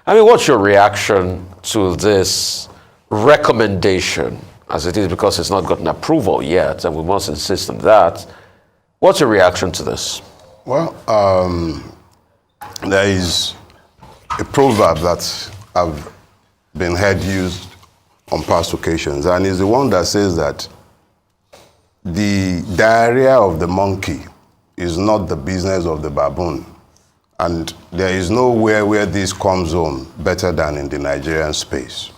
I mean, what's your reaction to this recommendation, as it is, because it's not gotten approval yet, and we must insist on that? What's your reaction to this? Well, there is a proverb that I've been heard used on past occasions, and it's the one that says that the diarrhea of the monkey is not the business of the baboon. And there is nowhere where this comes home better than in the Nigerian space.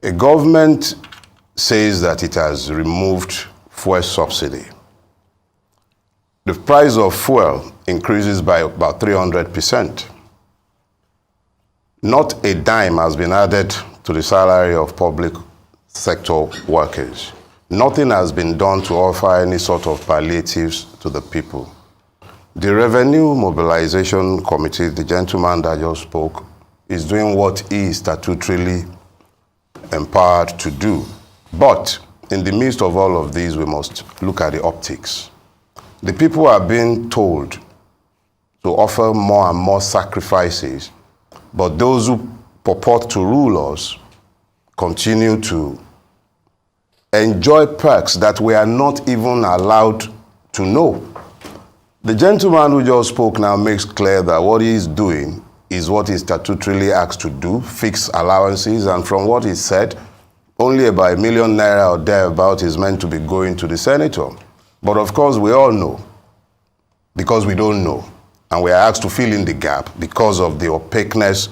A government says that it has removed fuel subsidy. The price of fuel increases by about 300%. Not a dime has been added to the salary of public sector workers. Nothing has been done to offer any sort of palliatives to the people. The Revenue Mobilization Committee, the gentleman that just spoke, is doing what he is statutorily empowered to do. But in the midst of all of these, we must look at the optics. The people are being told to offer more and more sacrifices, but those who purport to rule us continue to enjoy perks that we are not even allowed to know. The gentleman who just spoke now makes clear that what he is doing is what he's statutorily asked to do, fix allowances, and from what he said, only about ₦1 million or thereabout is meant to be going to the senator. But of course, we all know, because we don't know, and we are asked to fill in the gap because of the opaqueness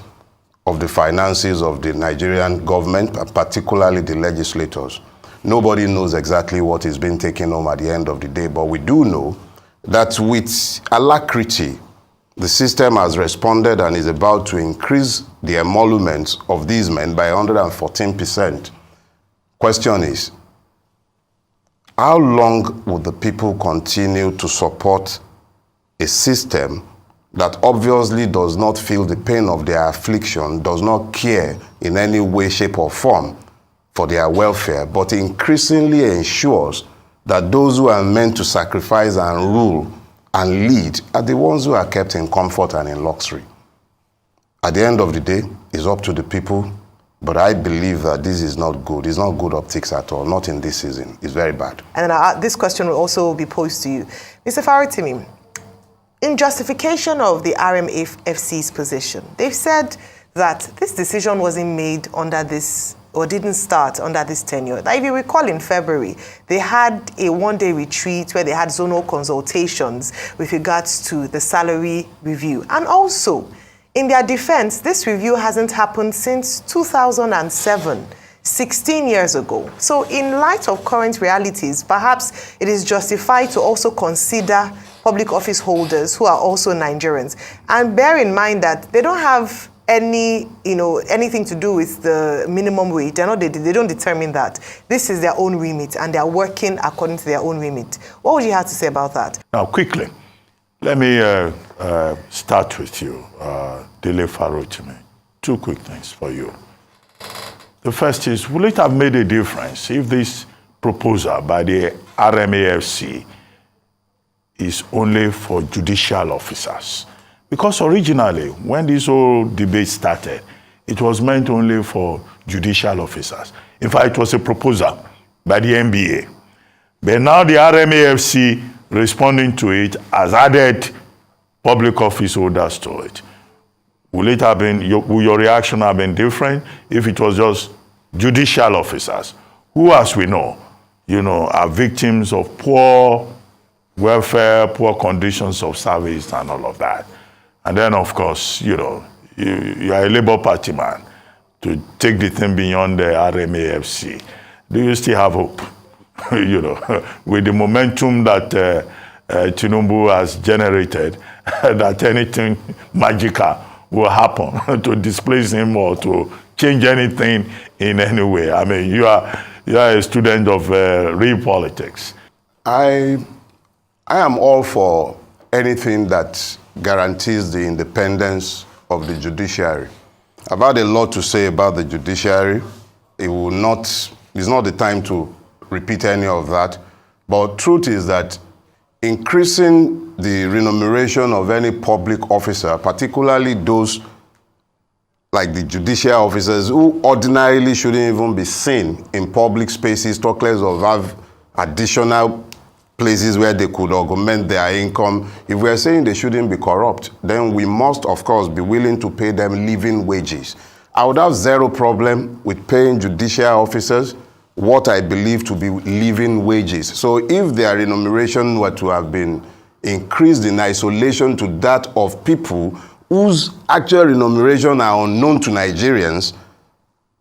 of the finances of the Nigerian government, and particularly the legislators. Nobody knows exactly what is being taken home at the end of the day, but we do know that with alacrity, the system has responded and is about to increase the emoluments of these men by 114%. Question is, how long will the people continue to support a system that obviously does not feel the pain of their affliction, does not care in any way, shape, or form for their welfare, but increasingly ensures that those who are meant to sacrifice and rule and lead are the ones who are kept in comfort and in luxury? At the end of the day, it's up to the people, but I believe that this is not good. It's not good optics at all, not in this season. It's very bad. And then this question will also be posed to you. Mr. Farotimi, in justification of the RMFC's position, they've said that this decision wasn't made under this, or didn't start under this tenure. Now, if you recall, in February, they had a one-day retreat where they had zonal consultations with regards to the salary review. And also, in their defense, this review hasn't happened since 2007, 16 years ago. So in light of current realities, perhaps it is justified to also consider public office holders who are also Nigerians. And bear in mind that they don't have anything to do with the minimum wage. They don't determine that. This is their own remit, and they are working according to their own remit. What would you have to say about that? Now, quickly, let me start with you, Dele Farotimi. Two quick things for you. The first is, will it have made a difference if this proposal by the RMAFC is only for judicial officers? Because originally, when this whole debate started, it was meant only for judicial officers. In fact, it was a proposal by the NBA. But now the RMAFC, responding to it, has added public office holders to it. Will it have been, will your reaction have been different if it was just judicial officers, who, as we know, are victims of poor welfare, poor conditions of service, and all of that? And then, of course, you are a Labour Party man to take the thing beyond the RMAFC. Do you still have hope, with the momentum that Tinubu has generated, that anything magical will happen to displace him or to change anything in any way? I mean, you are a student of real politics. I am all for anything that guarantees the independence of the judiciary. I've had a lot to say about the judiciary. It's not the time to repeat any of that. But truth is that increasing the remuneration of any public officer, particularly those like the judicial officers who ordinarily shouldn't even be seen in public spaces, talk less of have additional places where they could augment their income. If we're saying they shouldn't be corrupt, then we must, of course, be willing to pay them living wages. I would have zero problem with paying judicial officers what I believe to be living wages. So if their remuneration were to have been increased in isolation to that of people whose actual remuneration are unknown to Nigerians,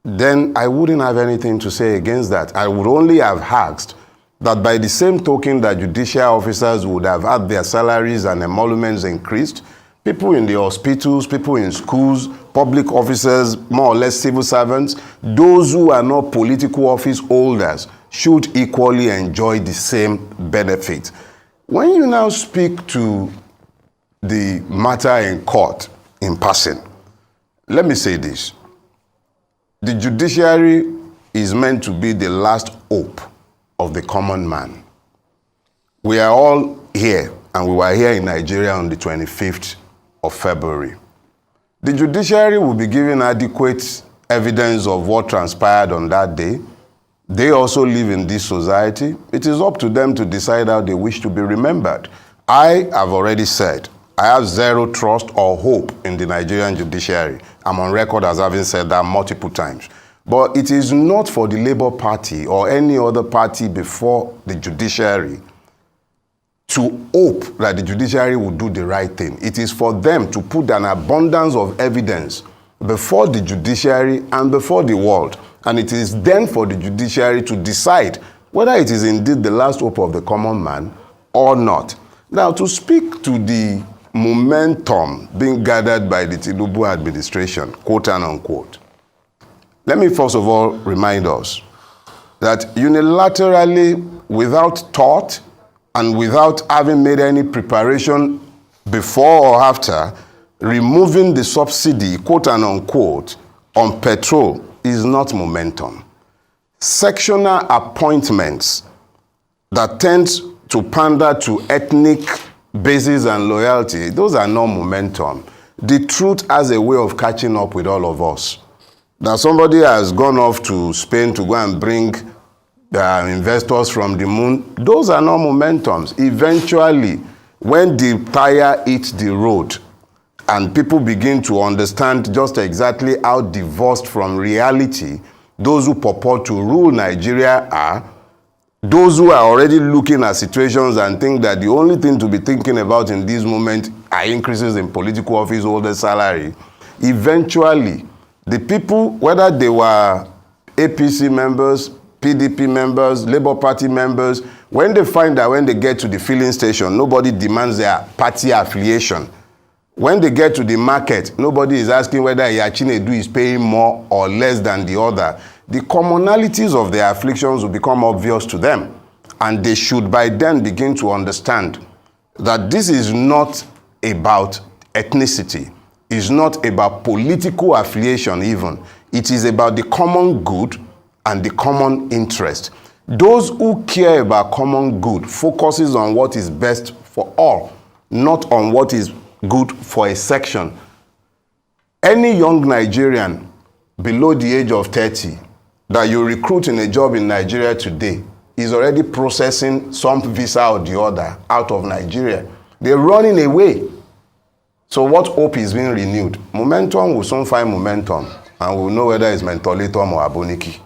then I wouldn't have anything to say against that. I would only have asked that by the same token that judicial officers would have had their salaries and emoluments increased, people in the hospitals, people in schools, public officers, more or less civil servants, those who are not political office holders should equally enjoy the same benefit. When you now speak to the matter in court in passing, let me say this. The judiciary is meant to be the last hope of the common man. We are all here, and we were here in Nigeria on the 25th of February. The judiciary will be given adequate evidence of what transpired on that day. They also live in this society. It is up to them to decide how they wish to be remembered. I have already said, I have zero trust or hope in the Nigerian judiciary. I'm on record as having said that multiple times. But it is not for the Labour Party or any other party before the judiciary to hope that the judiciary will do the right thing. It is for them to put an abundance of evidence before the judiciary and before the world. And it is then for the judiciary to decide whether it is indeed the last hope of the common man or not. Now, to speak to the momentum being gathered by the Tinubu administration, quote and unquote, let me first of all remind us that unilaterally, without thought, and without having made any preparation before or after, removing the subsidy, quote and unquote, on petrol is not momentum. Sectional appointments that tend to pander to ethnic basis and loyalty, those are not momentum. The truth has a way of catching up with all of us. Now, somebody has gone off to Spain to go and bring investors from the moon. Those are not momentums. Eventually, when the tire hits the road and people begin to understand just exactly how divorced from reality those who purport to rule Nigeria are, those who are already looking at situations and think that the only thing to be thinking about in this moment are increases in political office holders' salary, eventually, the people, whether they were APC members, PDP members, Labour Party members, when they find that when they get to the filling station, nobody demands their party affiliation. When they get to the market, nobody is asking whether Yachinedu is paying more or less than the other. The commonalities of their afflictions will become obvious to them. And they should by then begin to understand that this is not about ethnicity. It's not about political affiliation even. It is about the common good and the common interest. Those who care about common good focuses on what is best for all, not on what is good for a section. Any young Nigerian below the age of 30 that you recruit in a job in Nigeria today is already processing some visa or the other out of Nigeria. They're running away. So what hope is being renewed? Momentum will soon find momentum, and we'll know whether it's mentolatum or aboniki.